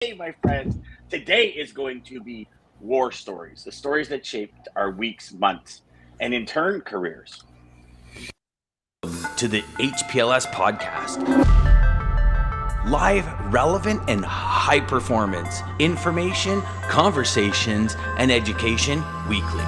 Hey, my friends, today is going to be war stories, the stories that shaped our weeks, months, and in turn, careers. To the HPLS podcast. Live, relevant, and high performance information, conversations, and education weekly.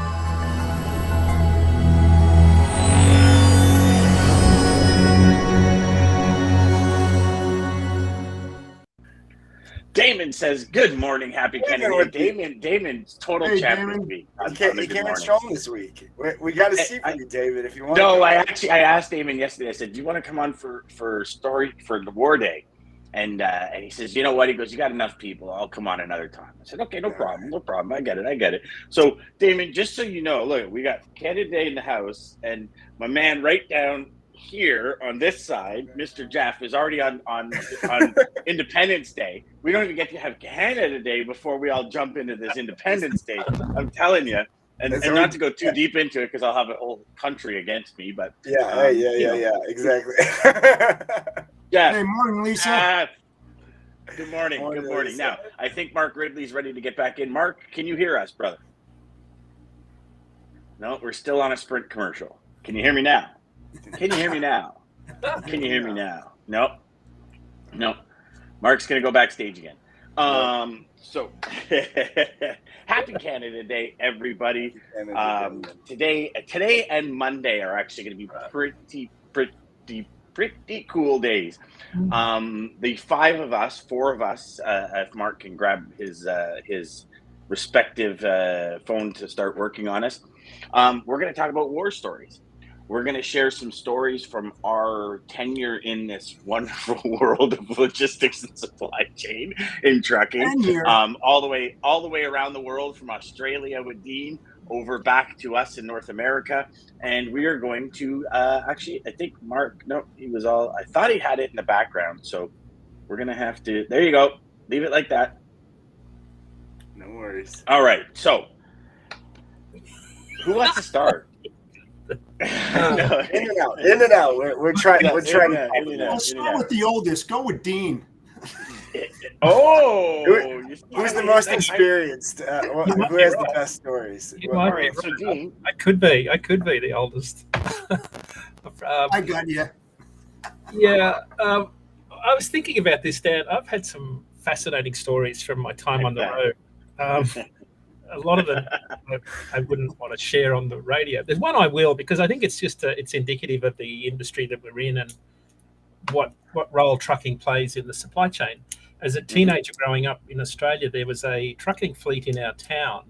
Daman says, "Good morning, happy Kennedy." Damon's total champ this week. He came strong this week. We got to see from you, David, if you want. No, I asked Damon yesterday. I said, "Do you want to come on for the War Day?" And he says, "You know what?" He goes, "You got enough people. I'll come on another time." I said, "Okay, no problem. I get it." So, Damon, just so you know, look, we got Kennedy in the house, and my man right down here on this side, Mr. Jeff, is already on Independence Day. We don't even get to have Canada Day before we all jump into this Independence Day. I'm telling you. And not to go too deep into it because I'll have a whole country against me, but exactly. Yeah. Hey, morning, Lisa. Good morning. Good morning. Now, I think Mark Ridley's ready to get back in. Mark, can you hear us, brother? No, we're still on a Sprint commercial. Can you hear me now? No. Mark's gonna go backstage again. So happy Canada Day, everybody. Today and Monday are actually going to be pretty cool days. The four of us, if Mark can grab his respective phone to start working on us, we're going to talk about war stories. We're going to share some stories from our tenure in this wonderful world of logistics and supply chain in trucking, all the way around the world, from Australia with Dean over back to us in North America. And we are going to actually, I think Mark, no, I thought he had it in the background. So we're going to have to, there you go. Leave it like that. No worries. All right. So who wants to start? In and out. We're trying. We'll start with the oldest. Go with Dean. Who's the most experienced? Who has the best stories? So Dean, I could be the oldest. I got you. Yeah, I was thinking about this, Dad. I've had some fascinating stories from my time on the road. A lot of them I wouldn't want to share on the radio. There's one I will, because I think it's indicative of the industry that we're in and what role trucking plays in the supply chain. As a teenager growing up in Australia, there was a trucking fleet in our town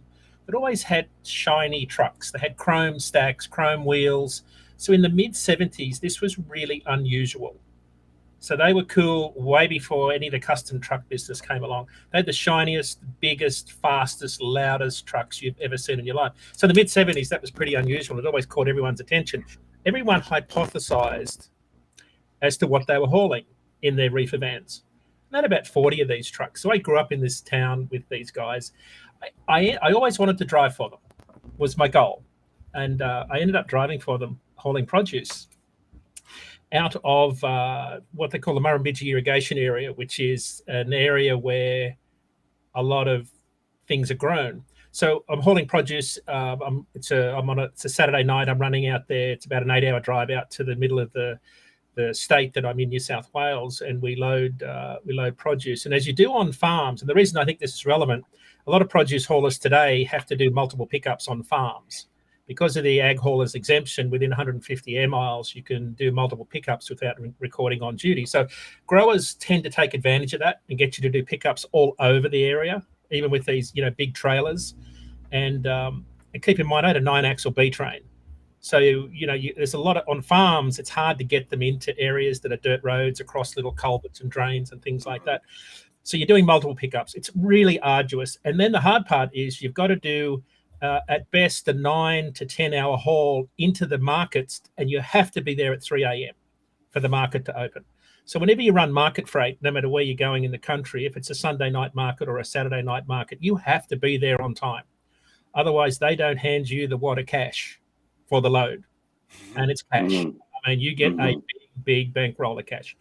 that always had shiny trucks. They had chrome stacks, chrome wheels. So in the mid-70s, this was really unusual. So they were cool way before any of the custom truck business came along. They had the shiniest, biggest, fastest, loudest trucks you've ever seen in your life. So in the mid-70s, that was pretty unusual. It always caught everyone's attention. Everyone hypothesized as to what they were hauling in their reefer vans. And they had about 40 of these trucks. So I grew up in this town with these guys. I always wanted to drive for them, was my goal. And I ended up driving for them, hauling produce out of what they call the Murrumbidgee irrigation area, which is an area where a lot of things are grown. So I'm hauling produce. It's a Saturday night. I'm running out there. It's about an 8-hour drive out to the middle of the state that I'm in, New South Wales, and we load produce. And as you do on farms, and the reason I think this is relevant, a lot of produce haulers today have to do multiple pickups on farms. Because of the ag hauler's exemption, within 150 air miles, you can do multiple pickups without recording on duty. So growers tend to take advantage of that and get you to do pickups all over the area, even with these, big trailers. And keep in mind, I had a 9-axle B train. So, there's a lot on farms. It's hard to get them into areas that are dirt roads across little culverts and drains and things like that. So you're doing multiple pickups. It's really arduous. And then the hard part is you've got to do at best a 9 to 10 hour haul into the markets, and you have to be there at 3 a.m. for the market to open. So whenever you run market freight, no matter where you're going in the country, if it's a Sunday night market or a Saturday night market, you have to be there on time. Otherwise, they don't hand you the wad of cash for the load, and it's cash. I mean, you get a big big bankroll of cash.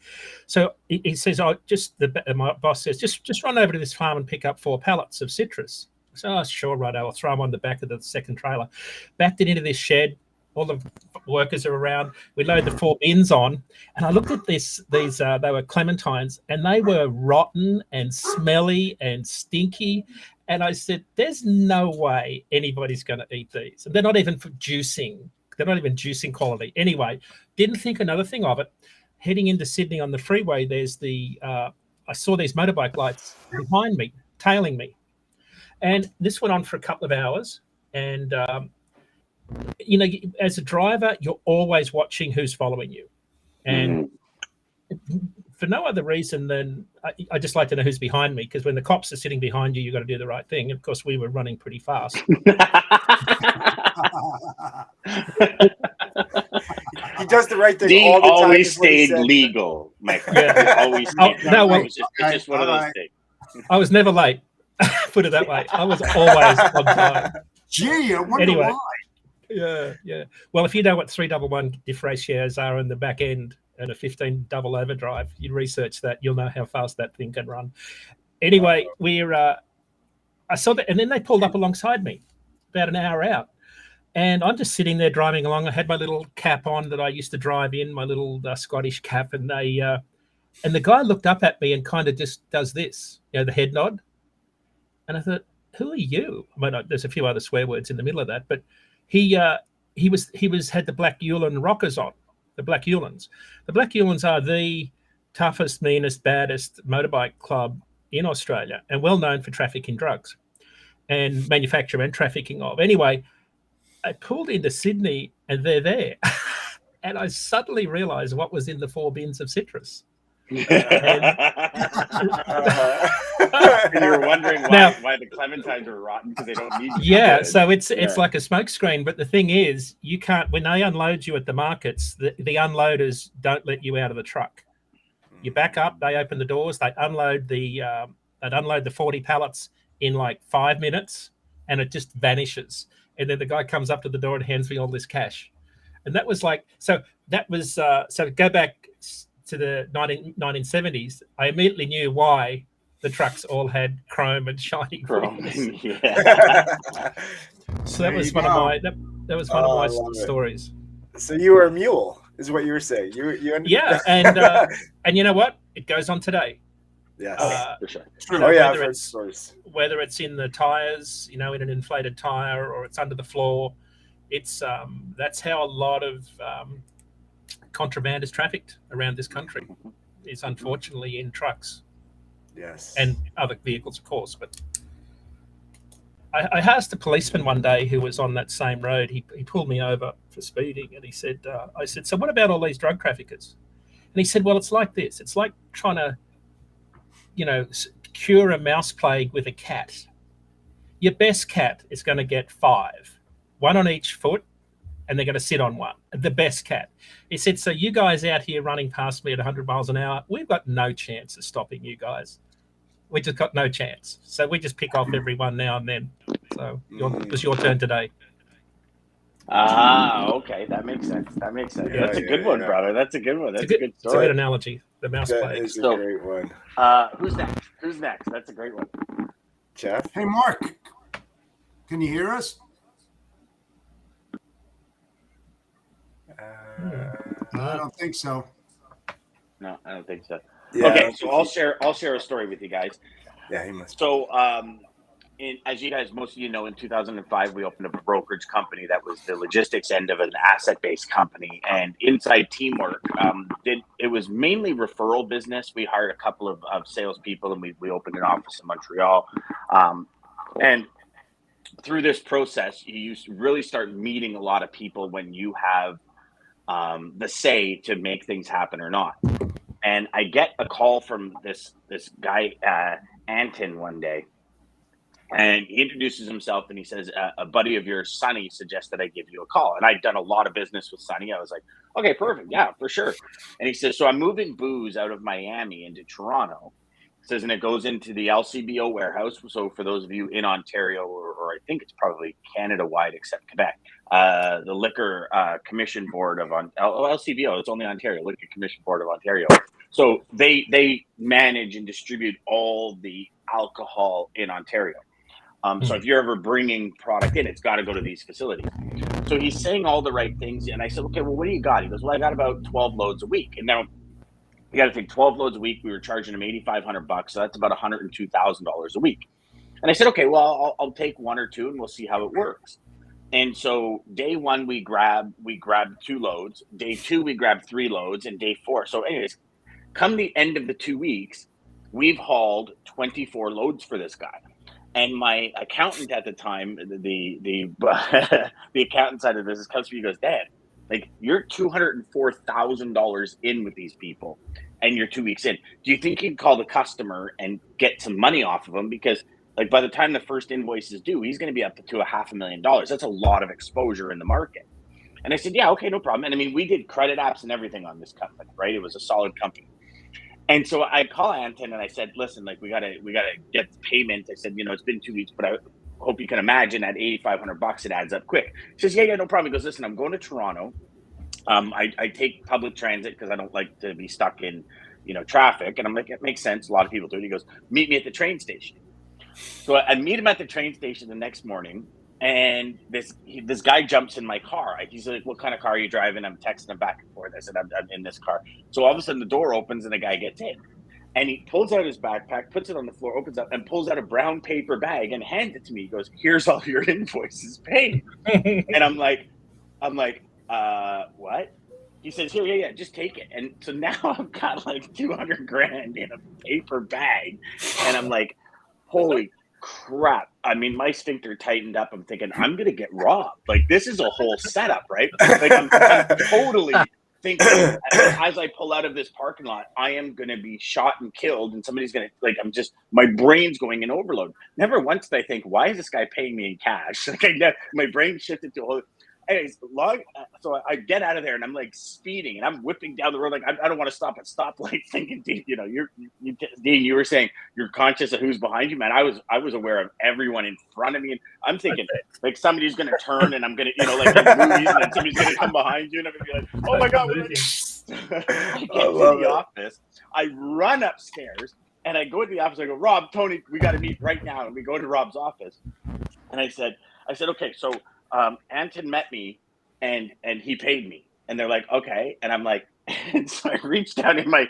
So he says, my boss says, just run over to this farm and pick up 4 pallets of citrus. So, oh, sure, right, I'll throw them on the back of the second trailer. Backed it into this shed. All the workers are around. We load the 4 bins on, and I looked at these. They were clementines, and they were rotten and smelly and stinky. And I said, "There's no way anybody's going to eat these. And they're not even for juicing. They're not even juicing quality." Anyway, didn't think another thing of it. Heading into Sydney on the freeway, there's I saw these motorbike lights behind me, tailing me, and this went on for a couple of hours, and. As a driver, you're always watching who's following you. And for no other reason than I just like to know who's behind me, because when the cops are sitting behind you, you've got to do the right thing. Of course, we were running pretty fast. He does the right thing. Dean all the time, always stayed legal, my friend. Yeah. Always stayed it's just one of those things. I was never late. Put it that way. I was always on time. Gee, I wonder why. Yeah. Well, if you know what 311 diff ratios are in the back end and a 15 double overdrive, you research that, you'll know how fast that thing can run. Anyway, I saw that, and then they pulled up alongside me about an hour out. And I'm just sitting there driving along. I had my little cap on that I used to drive in, my little Scottish cap, and and the guy looked up at me and kind of just does this, the head nod. And I thought, who are you? I mean, there's a few other swear words in the middle of that, but he had the Black Ulan rockers on, the Black Ulans. The Black Ulans are the toughest, meanest, baddest motorbike club in Australia, and well known for trafficking drugs and manufacture and trafficking of. Anyway, I pulled into Sydney and they're there. And I suddenly realized what was in the 4 bins of citrus. And you were wondering why the clementines were rotten, because they don't need to. Yeah, so it's like a smoke screen. But the thing is, you can't, when they unload you at the markets, the unloaders don't let you out of the truck. You back up, they open the doors, they unload the 40 pallets in like 5 minutes, and it just vanishes. And then the guy comes up to the door and hands me all this cash. And that was like, so go back to the 1970s, I immediately knew why the trucks all had chrome and shiny chrome. Yeah. So that was one of my stories. So you were a mule, is what you were saying. Yeah, and you know what? It goes on today. Yes, for sure. Whether it's in the tires, in an inflated tire, or it's under the floor, it's that's how a lot of contraband is trafficked around this country, is unfortunately in trucks. Yes. And other vehicles, of course. But I asked a policeman one day who was on that same road. He pulled me over for speeding, and he said, I said, "So what about all these drug traffickers?" And he said, "Well, it's like this. It's like trying to, cure a mouse plague with a cat. Your best cat is going to get 5, 1 on each foot, and they're going to sit on one. The best cat." He said, "So you guys out here running past me at 100 miles an hour, we've got no chance of stopping you guys. We just got no chance. So we just pick off everyone now and then. So it was your turn today." Okay. That makes sense. Yeah, That's a good one, brother. That's a good one. That's a good story. It's a good analogy. The mouse plague. That is a great one. Who's next? That's a great one. Jeff? Hey, Mark, can you hear us? I don't think so. No, I don't think so. Yeah, okay, so I'll share a story with you guys. Yeah, he must. So, as you guys, most of you know, in 2005, we opened up a brokerage company that was the logistics end of an asset-based company. And inside teamwork, it was mainly referral business. We hired a couple of salespeople, and we opened an office in Montreal. And through this process, you really start meeting a lot of people when you have the say to make things happen or not. And I get a call from this guy, Anton, one day. And he introduces himself and he says, a buddy of yours, Sonny, suggested I give you a call. And I'd done a lot of business with Sonny. I was like, okay, perfect. Yeah, for sure. And he says, so I'm moving booze out of Miami into Toronto. He says, and it goes into the LCBO warehouse. So for those of you in Ontario or I think it's probably Canada-wide except Quebec. The Liquor Commission Board of LCBO, it's only Ontario, Liquor Commission Board of Ontario. So they manage and distribute all the alcohol in Ontario. So if you're ever bringing product in, it's got to go to these facilities. So he's saying all the right things. And I said, okay, well, what do you got? He goes, well, I got about 12 loads a week. And now you got to think 12 loads a week. We were charging him $8,500. So that's about $102,000 a week. And I said, okay, well, I'll take one or two and we'll see how it works. And so day one, we grabbed 2 loads. Day 2, we grabbed 3 loads, and day 4. So anyways, come the end of the 2 weeks, we've hauled 24 loads for this guy. And my accountant at the time, the accountant side of the business comes to me and goes, Dad, like, you're $204,000 in with these people and you're 2 weeks in. Do you think you'd call the customer and get some money off of them? Because like by the time the first invoice is due, he's going to be up to $500,000. That's a lot of exposure in the market. And I said, yeah, okay, no problem. And I mean, we did credit apps and everything on this company, right? It was a solid company. And so I call Anton and I said, listen, like we gotta get the payment. I said, it's been 2 weeks, but I hope you can imagine at $8,500, it adds up quick. He says, yeah, no problem. He goes, listen, I'm going to Toronto. I take public transit because I don't like to be stuck in, traffic. And I'm like, it makes sense. A lot of people do it. He goes, meet me at the train station. So I meet him at the train station the next morning, and this guy jumps in my car. He's like, what kind of car are you driving? I'm texting him back and forth. I said, I'm in this car. So all of a sudden the door opens and the guy gets in. And he pulls out his backpack, puts it on the floor, opens up, and pulls out a brown paper bag and hands it to me. He goes, here's all your invoices paid. And I'm like, what? He says, here, yeah, just take it. And so now I've got like $200,000 in a paper bag. And I'm like, holy crap. I mean, my sphincter tightened up. I'm thinking, I'm going to get robbed. Like, this is a whole setup, right? Like, I'm totally thinking, as I pull out of this parking lot, I am going to be shot and killed, and somebody's going to, like, my brain's going in overload. Never once did I think, why is this guy paying me in cash? Like, my brain shifted to a whole. Anyways, so I get out of there and I'm like speeding and I'm whipping down the road. Like, I don't want to stop at stoplight thinking, Dean, Dean, you were saying you're conscious of who's behind you, man. I was aware of everyone in front of me. And I'm thinking like somebody's going to turn and I'm going to, like in movies, and then somebody's going to come behind you and I'm going to be like, oh my God. I get to the office. I run upstairs and I go to the office. I go, Rob, Tony, we got to meet right now. And we go to Rob's office. And I said, okay, so Anton met me and he paid me. And they're like, okay. And I'm like, and so I reached down in my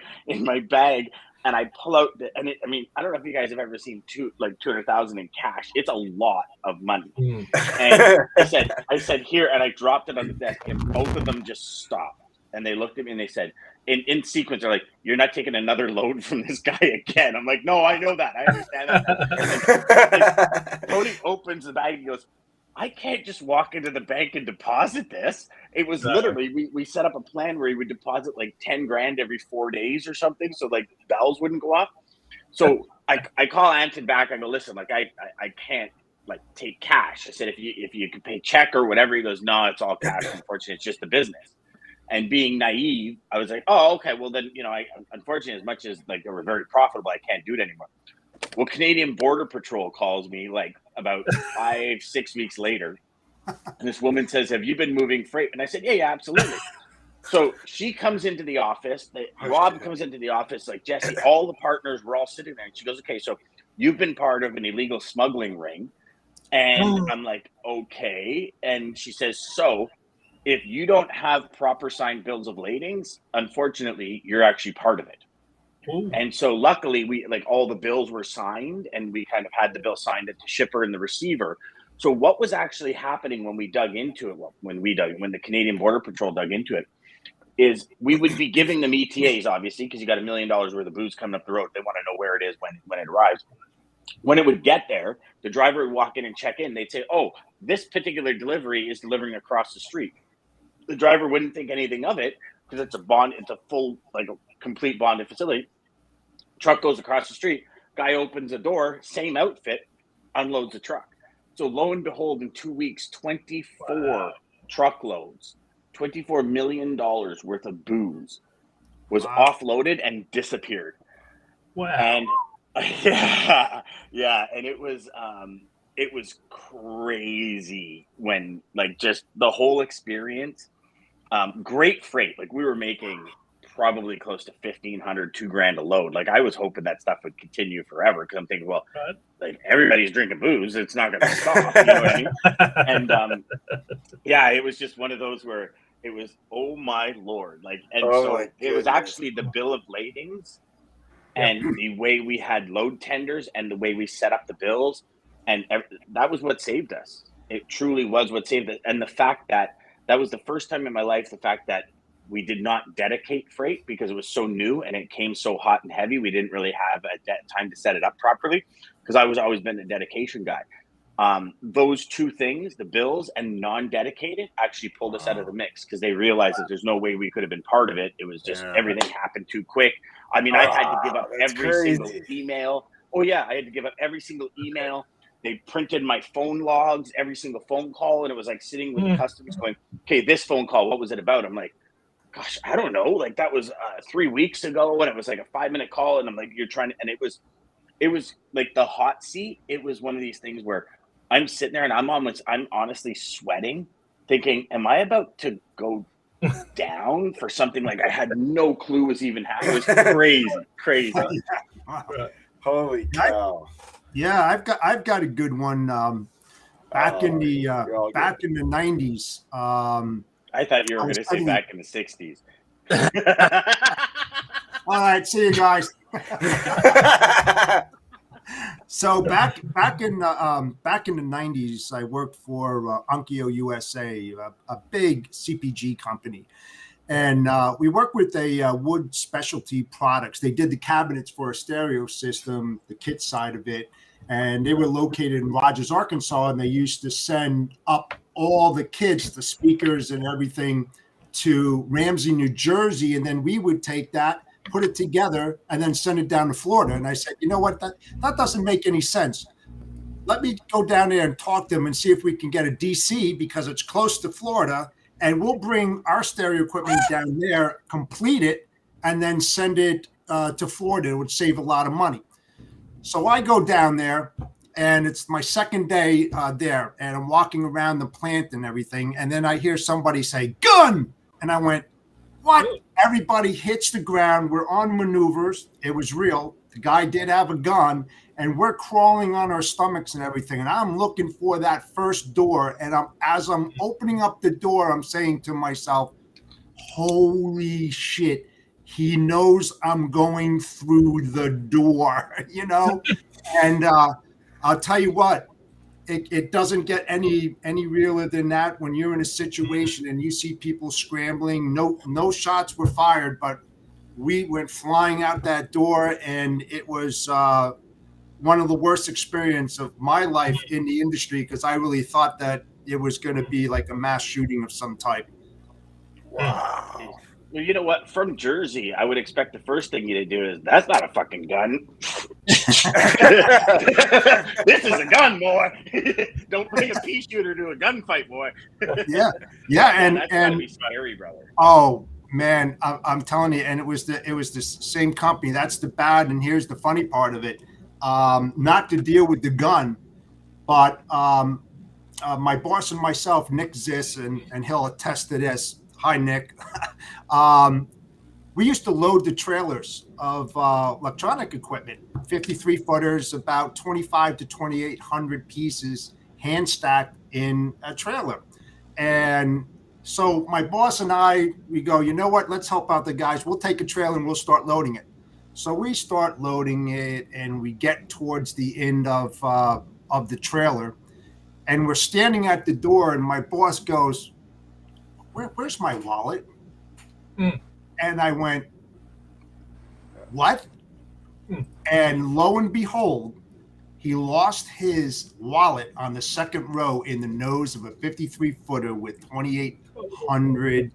bag and I pull out I don't know if you guys have ever seen $200,000 in cash. It's a lot of money. And I said here, and I dropped it on the desk and both of them just stopped. And they looked at me and they said, in sequence, they're like, you're not taking another load from this guy again. I'm like, no, I know that. I understand that. Tony opens the bag and goes, I can't just walk into the bank and deposit this. It was literally, we set up a plan where he would deposit like $10,000 every 4 days or something. So like bells wouldn't go off. So I call Anton back. I go, listen, like I can't like take cash. I said, if you could pay check or whatever. He goes, no, it's all cash. Unfortunately, it's just the business. And being naive, I was like, oh, okay. Well then, unfortunately, as much as like they were very profitable, I can't do it anymore. Well, Canadian Border Patrol calls me like about 5-6 weeks later. And this woman says, have you been moving freight? And I said, yeah, absolutely. So she comes into the office. Rob comes into the office, like Jesse, all the partners were all sitting there. And she goes, okay, so you've been part of an illegal smuggling ring. And I'm like, okay. And she says, so if you don't have proper signed bills of ladings, unfortunately, you're actually part of it. Ooh. And so luckily we like all the bills were signed and we kind of had the bill signed at the shipper and the receiver. So what was actually happening when we dug into it, when the Canadian Border Patrol dug into it, is we would be giving them ETAs, obviously, because you got $1 million worth of booze coming up the road. They want to know where it is when it arrives. When it would get there, the driver would walk in and check in. They'd say, oh, this particular delivery is delivering across the street. The driver wouldn't think anything of it because it's a full, like a complete bonded facility. Truck goes across the street. Guy opens the door, same outfit, unloads the truck. So lo and behold, in 2 weeks, 24 truckloads, $24 million worth of booze was offloaded and disappeared. Wow. And yeah, and it was it was crazy when, like, just the whole experience. Great freight. Like, we were making probably close to 1,500, $2,000 a load. Like, I was hoping that stuff would continue forever, because I'm thinking, well, Right. like, everybody's drinking booze, it's not going to stop. You know what I mean? And yeah, it was just one of those where it was, oh my Lord. Like, and Oh so my it was goodness. actually the bill of ladings and the way we had load tenders and the way we set up the bills, and that was what saved us. It truly was what saved us. And the fact that that was the first time in my life, the fact that we did not dedicate freight because it was so new and it came so hot and heavy, we didn't really have time to set it up properly, because I was always been a dedication guy. Those two things, the bills and non-dedicated, actually pulled us out of the mix, because they realized that there's no way we could have been part of it. It was just everything happened too quick. I mean, I had to give up every single email. Oh yeah, I had to give up every single email. They printed my phone logs, every single phone call, and it was like sitting with the customers going, "Okay, this phone call, what was it about?" I'm like, "Gosh, I don't know. Like, that was 3 weeks ago, and it was like a 5-minute call." And I'm like, "You're trying to," and it was like the hot seat. It was one of these things where I'm sitting there and I'm honestly sweating, thinking, am I about to go down for something like I had no clue was even happening? It was crazy. Holy cow. Yeah, I've got a good one. Back in the 90s. I thought you were going to say back in the 60s. All right, see you guys. So back in the 90s, I worked for Onkyo USA, a big CPG company, and we worked with a wood specialty products. They did the cabinets for a stereo system, the kit side of it, and they were located in Rogers, Arkansas, and they used to send up all the kits, the speakers and everything, to Ramsey, New Jersey, and then we would take that, put it together, and then send it down to Florida. And I said, you know what, that doesn't make any sense. Let me go down there and talk to them and see if we can get a DC, because it's close to Florida, and we'll bring our stereo equipment down there, complete it, and then send it to Florida. It would save a lot of money. So I go down there, and it's my second day there, and I'm walking around the plant and everything, and then I hear somebody say, "Gun!" And I went, "What?" Everybody hits the ground. We're on maneuvers. It was real. The guy did have a gun, and we're crawling on our stomachs and everything. And I'm looking for that first door. And as I'm opening up the door, I'm saying to myself, holy shit, he knows I'm going through the door, you know? And I'll tell you what, it doesn't get any realer than that when you're in a situation and you see people scrambling. No shots were fired, but we went flying out that door, and it was one of the worst experience of my life in the industry, because I really thought that it was going to be like a mass shooting of some type. Wow. Well, you know what? From Jersey, I would expect the first thing you to do is, that's not a fucking gun. This is a gun, boy. Don't bring a pea shooter to a gunfight, boy. Yeah, and that's gotta be scary, brother. Oh man, I'm telling you, and it was the same company. That's the bad, and here's the funny part of it. Not to deal with the gun, but my boss and myself, Nick Ziss, and he'll attest to this. Hi, Nick. We used to load the trailers of electronic equipment, 53 footers, about 25 to 2,800 pieces, hand stacked in a trailer. And so my boss and I, we go, you know what? Let's help out the guys. We'll take a trailer and we'll start loading it. So we start loading it, and we get towards the end of the trailer, and we're standing at the door, and my boss goes, Where's my wallet? And I went, what? And lo and behold, he lost his wallet on the second row in the nose of a 53-footer with 2,800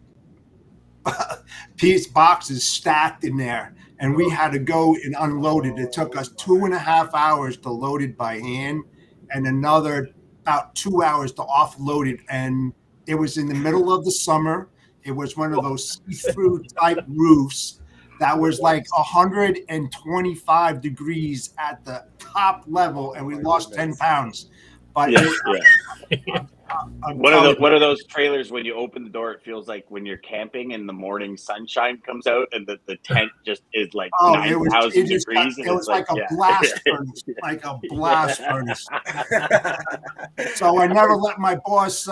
piece boxes stacked in there. And we had to go and unload it. It took us 2.5 hours to load it by hand, and another about 2 hours to offload it. And it was in the middle of the summer. It was one of those see-through type roofs that was like 125 degrees at the top level, and we lost 10 pounds. But One of those trailers, when you open the door, it feels like when you're camping and the morning sunshine comes out and the tent just is like 9,000 degrees. It was like a blast furnace, like a blast furnace. So I never let my boss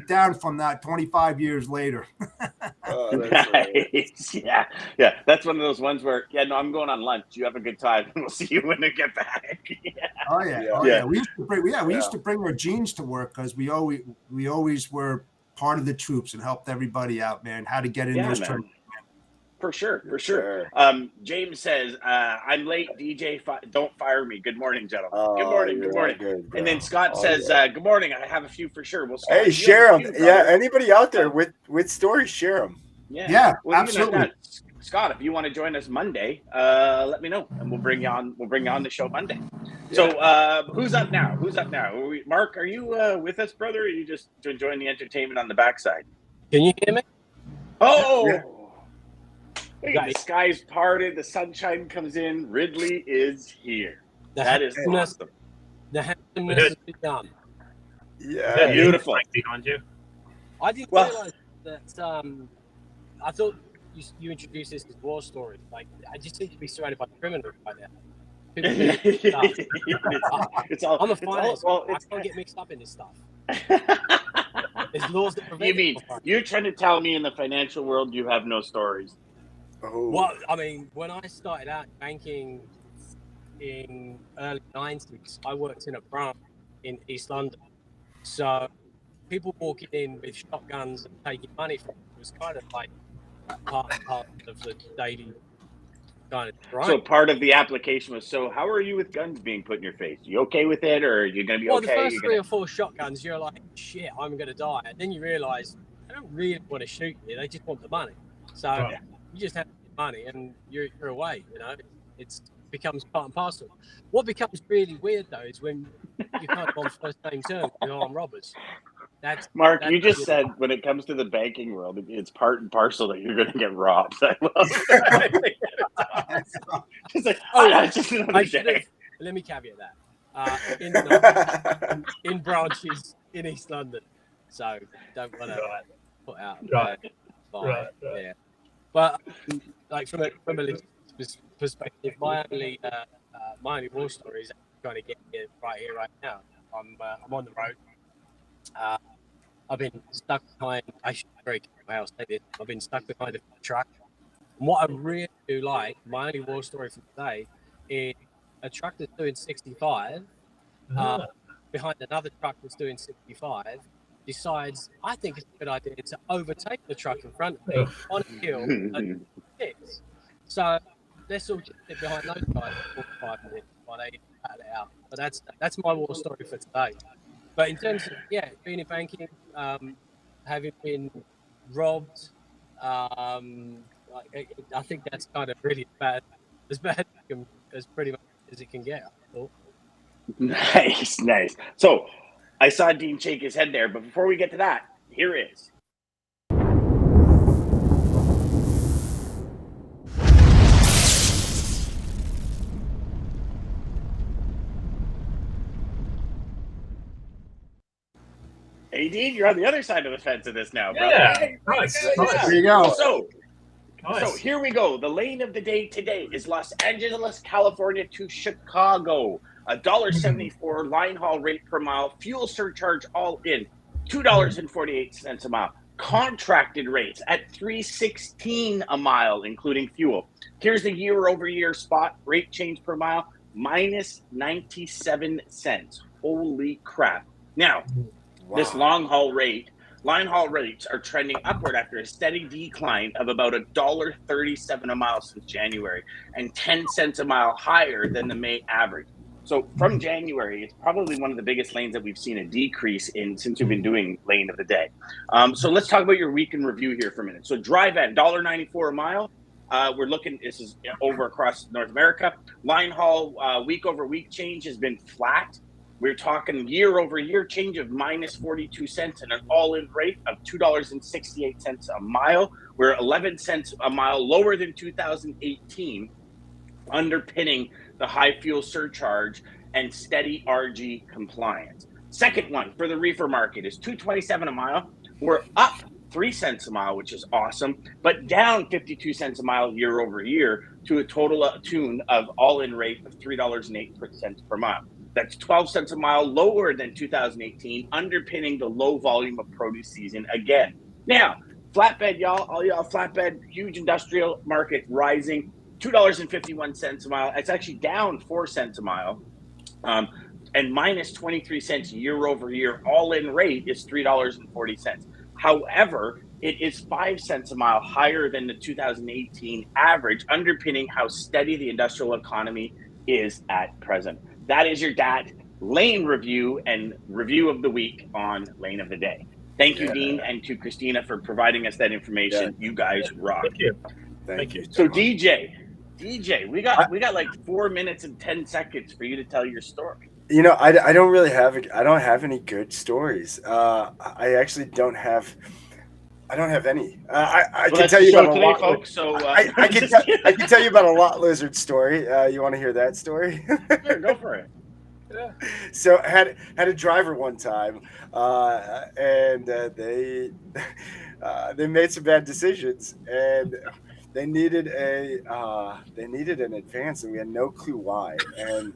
down from that 25 years later. Nice. Yeah. That's one of those ones where, I'm going on lunch. You have a good time, and we'll see you when I get back. Oh yeah. We used to bring our jeans to work because we always were part of the troops and helped everybody out, man. How to get in those tournaments. For sure. James says, I'm late, DJ. Don't fire me. Good morning, gentlemen. Good morning. Good, and then Scott says, good morning. I have a few for sure. Well, Scott, hey, share them. Anybody out there with stories, share them. Yeah, absolutely. Scott, if you want to join us Monday, let me know, and we'll bring you on. We'll bring you on the show Monday. So, who's up now? Mark, are you with us, brother? Or are you just enjoying the entertainment on the backside? Can you hear me? Oh, the sky's parted. The sunshine comes in. Ridley is here. That is awesome. The handsomeness is done. Yeah, beautiful. Behind you. I didn't realize that. I thought you introduced this as war story. Like, I just seem to be surrounded by criminals right now. I'm a finance guy. I can't get mixed up in this stuff. There's laws that prevent. You mean you're trying to tell me in the financial world you have no stories? Oh. Well, I mean, when I started out banking in early 90s, I worked in a branch in East London. So people walking in with shotguns and taking money from it was kind of like part of the daily kind of grind. So part of the application was, so how are you with guns being put in your face? You okay with it, or are you going to be okay? Well, the first 3 or 4 shotguns, you're like, shit, I'm going to die. And then you realize they don't really want to shoot you. They just want the money. So you just have money and you're away, you know. It becomes part and parcel. What becomes really weird, though, is when you're kind of on first name terms with armed robbers. Mark, you just said when it comes to the banking world, it's part and parcel that you're going to get robbed. I love it. It's like, just another day. Let me caveat that. In branches in East London. So don't want to put out. Right. Yeah. But like from a perspective, my only war story is trying to get here right now. I'm on the road. I've been stuck behind. I should very careful say this. I've been stuck behind a truck. And what I really do like, my only war story for today, is a truck that's doing 65 behind another truck that's doing 65. Decides, I think it's a good idea to overtake the truck in front of me on a hill and 6. So let's all just sit behind those guys for 45 minutes while they battle it out. But that's my war story for today. But in terms of being in banking, having been robbed, I think that's kind of really bad as pretty much as it can get. I thought. Nice. So I saw Dean shake his head there, but before we get to that, here is. Hey, Dean, you're on the other side of the fence of this now, brother. Yeah, nice. There you go. So here we go. The lane of the day today is Los Angeles, California to Chicago. $1.74 line haul rate per mile. Fuel surcharge all in. $2.48 a mile. Contracted rates at $3.16 a mile, including fuel. Here's the year-over-year spot rate change per mile, minus 97 cents. Holy crap. Now, this line haul rates are trending upward after a steady decline of about $1.37 a mile since January and 10 cents a mile higher than the May average. So from January, it's probably one of the biggest lanes that we've seen a decrease in since we've been doing lane of the day. So let's talk about your week in review here for a minute. So dry van, $1.94 a mile. We're looking, this is over across North America. Line haul week over week change has been flat. We're talking year over year change of minus 42 cents and an all-in rate of $2.68 a mile. We're 11 cents a mile lower than 2018, underpinning the high fuel surcharge and steady RG compliance. Second one for the reefer market is $2.27 a mile. We're up 3 cents a mile, which is awesome, but down 52 cents a mile year over year to a total tune of all-in rate of $3.08 per mile. That's 12 cents a mile lower than 2018, underpinning the low volume of produce season again. Now, flatbed, y'all, all y'all flatbed, huge industrial market rising, $2.51 a mile. It's actually down 4 cents a mile. And minus 23 cents year over year, all in rate is $3.40. However, it is 5 cents a mile higher than the 2018 average, underpinning how steady the industrial economy is at present. That is your DAT lane review and review of the week on Lane of the Day. Thank you, Dean, and to Christina for providing us that information. You guys rock. Thank you. Thank you. So DJ, we got like 4 minutes and 10 seconds for you to tell your story. You know, I don't really have I don't have any good stories. I actually don't have. I don't have any. I can tell you about a lot, folks. So I can tell you about a lot lizard story. You want to hear that story? Sure, go for it. Yeah. So had a driver one time, and they made some bad decisions, and they needed an advance, and we had no clue why. And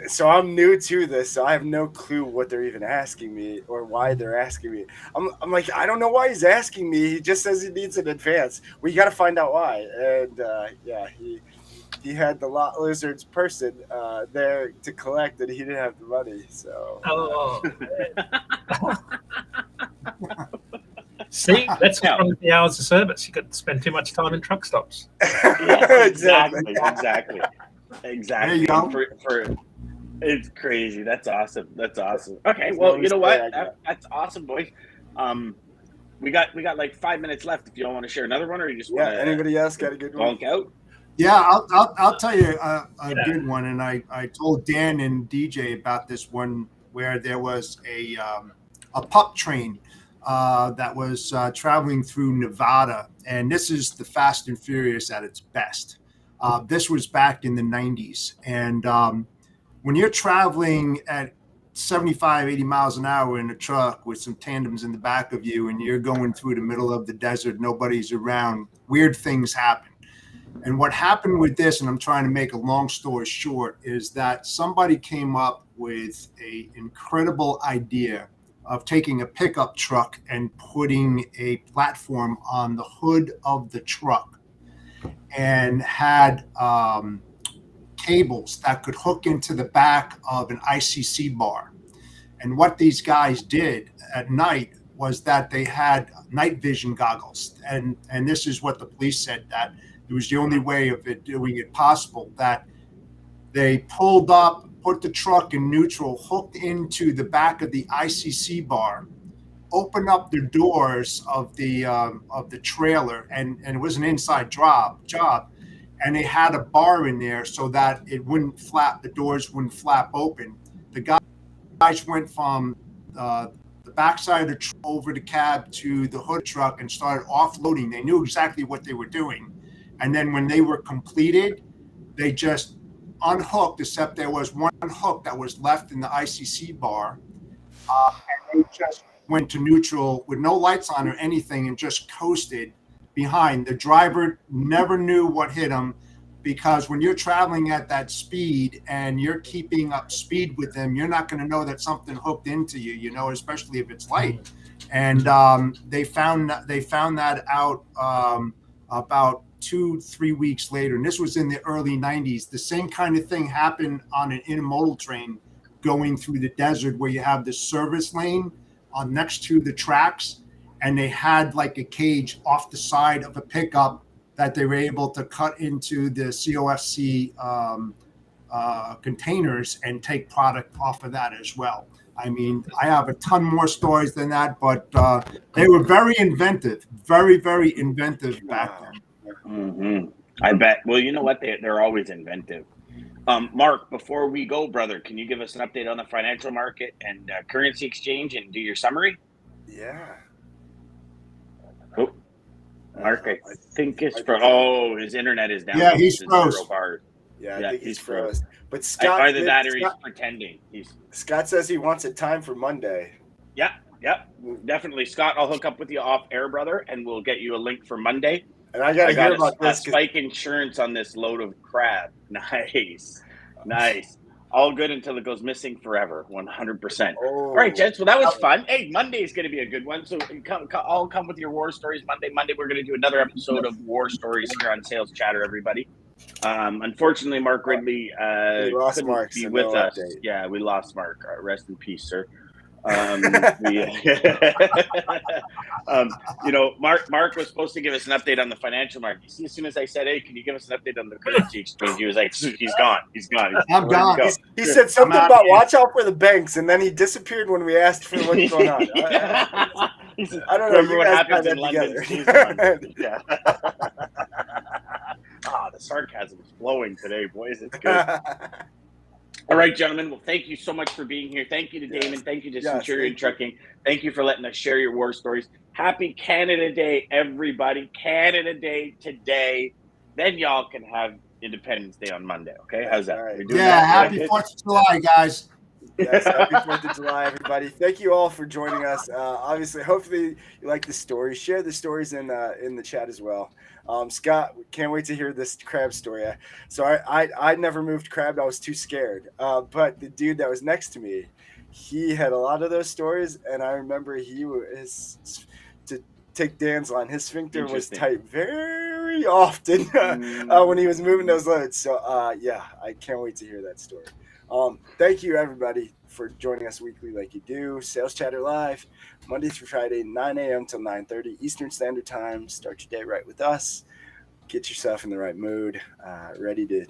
so I'm new to this, so I have no clue what they're even asking me or why they're asking me. I'm like, I don't know why he's asking me. He just says he needs an advance. Well, you got to find out why. And he had the lot lizards person there to collect, and he didn't have the money. So. See, that's what's wrong with the hours of service. You got to spend too much time in truck stops. Yeah, exactly. There you go. It's crazy. That's awesome. Okay, well, you know what? That's awesome, boys. We got like 5 minutes left. If you all want to share another one, or you just want to. Anybody else got a good one? Out? Yeah, I'll tell you a good one. And I told Dan and DJ about this one where there was a pup train that was traveling through Nevada, and this is the Fast and Furious at its best. This was back in the 90s, and when you're traveling at 75, 80 miles an hour in a truck with some tandems in the back of you, and you're going through the middle of the desert, nobody's around, weird things happen. And what happened with this, and I'm trying to make a long story short, is that somebody came up with an incredible idea of taking a pickup truck and putting a platform on the hood of the truck, and had cables that could hook into the back of an ICC bar. And what these guys did at night was that they had night vision goggles. And this is what the police said, that it was the only way of doing it possible, that they pulled up, put the truck in neutral, hooked into the back of the ICC bar, open up the doors of the trailer, and it was an inside job, and they had a bar in there so that it wouldn't flap, the doors wouldn't flap open. The guys went from the backside of the truck over the cab to the hood truck and started offloading. They knew exactly what they were doing, and then when they were completed, they just unhooked, except there was one hook that was left in the ICC bar, and they just went to neutral with no lights on or anything and just coasted behind. The driver never knew what hit him, because when you're traveling at that speed and you're keeping up speed with them, you're not going to know that something hooked into you, especially if it's light. And they found that out about 2-3 weeks later. And this was in the early 90s. The same kind of thing happened on an intermodal train going through the desert, where you have the service lane next to the tracks, and they had like a cage off the side of a pickup that they were able to cut into the COFC containers and take product off of that as well. I mean, I have a ton more stories than that, but they were very inventive, very, very inventive back then. Mm-hmm. I bet. Well, you know what? They're always inventive. Mark, before we go, brother, can you give us an update on the financial market and currency exchange and do your summary? Yeah. Oh, Mark, I think it's his internet is down. Yeah, he's froze. Yeah, I think he's he's froze. But Either that or he's pretending. Scott says he wants a time for Monday. Yeah, definitely. Scott, I'll hook up with you off air, brother, and we'll get you a link for Monday. And I got to hear about this. Spike insurance on this load of crab. Nice. All good until it goes missing forever. 100%. All right, gents. Well, that was fun. Hey, Monday is going to be a good one. So I'll come with your war stories Monday. Monday, we're going to do another episode of War Stories here on Sales Chatter, everybody. Unfortunately, Mark Ridley couldn't be with us. Update. Yeah, we lost Mark. Rest in peace, sir. Mark was supposed to give us an update on the financial market. You see, as soon as I said, "Hey, can you give us an update on the currency exchange?" He was like, "He's gone. I'm gone." He said something about watch out for the banks, and then he disappeared when we asked for what's going on. I don't know. Remember what happens in London? Yeah. The sarcasm is flowing today, boys. It's good. All right, gentlemen. Well, thank you so much for being here. Thank you to Daman. Thank you to Centurion Trucking. Thank you for letting us share your war stories. Happy Canada Day, everybody. Canada Day today. Then y'all can have Independence Day on Monday, okay? How's that? Right. Happy 4th of July, guys. Yes, happy 4th of July, everybody. Thank you all for joining us. Obviously, hopefully you like the story. Share the stories in the chat as well. Scott, can't wait to hear this crab story. I never moved crab. I was too scared. But the dude that was next to me, he had a lot of those stories, and I remember to take Dan's line, his sphincter was tight very often when he was moving those loads. So I can't wait to hear that story. Thank you, everybody, for joining us weekly like you do. Sales Chatter Live, Monday through Friday, 9 a.m. till 9:30 Eastern Standard Time. Start your day right with us. Get yourself in the right mood, ready to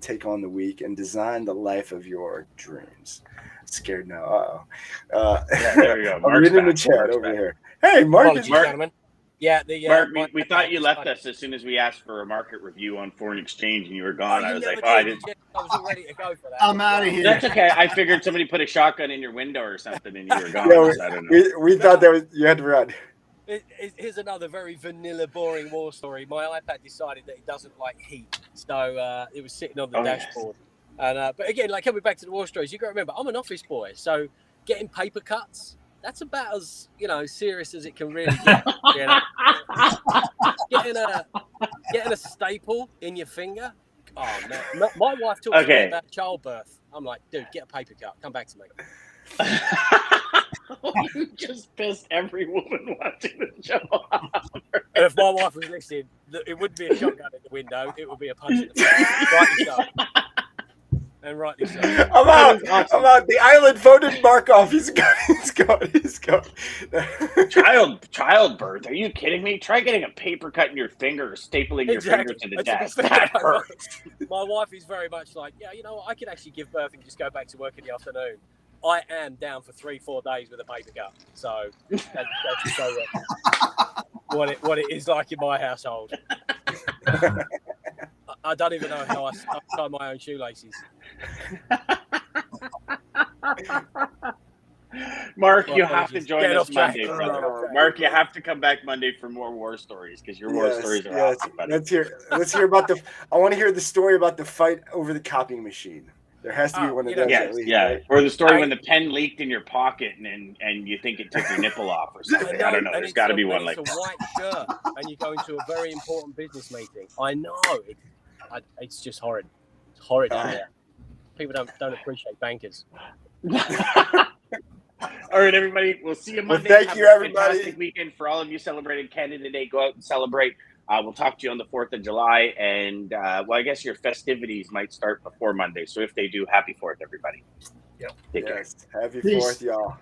take on the week and design the life of your dreams. Scared now. There you go. I'm reading the chat over here. Hey, Mark. Gentlemen. Yeah, Mark, we thought you left us as soon as we asked for a market review on foreign exchange, and you were gone. I was like, I was all ready to go for that. I'm out of here. That's okay. I figured somebody put a shotgun in your window or something, and you were gone. I don't know. We thought you had to run. Here's another very vanilla, boring war story. My iPad decided that it doesn't like heat, so it was sitting on the dashboard. Yes. And but again, like coming back to the war stories, you got to remember, I'm an office boy, so getting paper cuts. That's about as serious as it can really get. Getting a staple in your finger. Oh man, my wife talks to me about childbirth. I'm like, dude, get a paper cut. Come back to me. You just pissed every woman watching the show. And if my wife was listening, it wouldn't be a shotgun in the window. It would be a punch in the face. Rightly so. And rightly so. I'm out. The island voted Mark off. He's gone. Childbirth? Are you kidding me? Try getting a paper cut in your finger or stapling your finger to the desk. That hurts. My wife is very much like, I could actually give birth and just go back to work in the afternoon. I am down for 3-4 days with a paper cut. So that's so what it is like in my household. I don't even know how I tie my own shoelaces. Mark, you have to join us Monday, brother. Mark, you have to come back Monday for more war stories because your war stories are awesome, buddy. Let's hear about I want to hear the story about the fight over the copying machine. There has to be one of those. Right? Or the story when the pen leaked in your pocket and you think it took your nipple off or something. I don't know. There's got to be one like that. It's a white shirt and you go into a very important business meeting. I know. It's just horrid. It's horrid out there. People don't appreciate bankers. All right, everybody. We'll see you Monday. Well, thank you, everybody. Fantastic weekend for all of you celebrating Canada Day. Go out and celebrate. We'll talk to you on the 4th of July. And, I guess your festivities might start before Monday. So if they do, happy 4th, everybody. Yep. Take care. Happy 4th, y'all.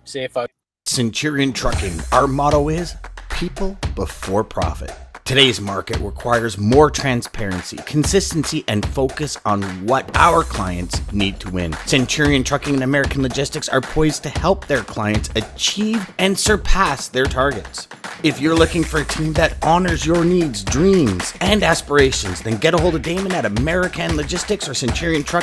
See you, folks. Centurion Trucking. Our motto is people before profit. Today's market requires more transparency, consistency, and focus on what our clients need to win. Centurion Trucking and American Logistics are poised to help their clients achieve and surpass their targets. If you're looking for a team that honors your needs, dreams, and aspirations, then get a hold of Daman at American Logistics or Centurion Trucking.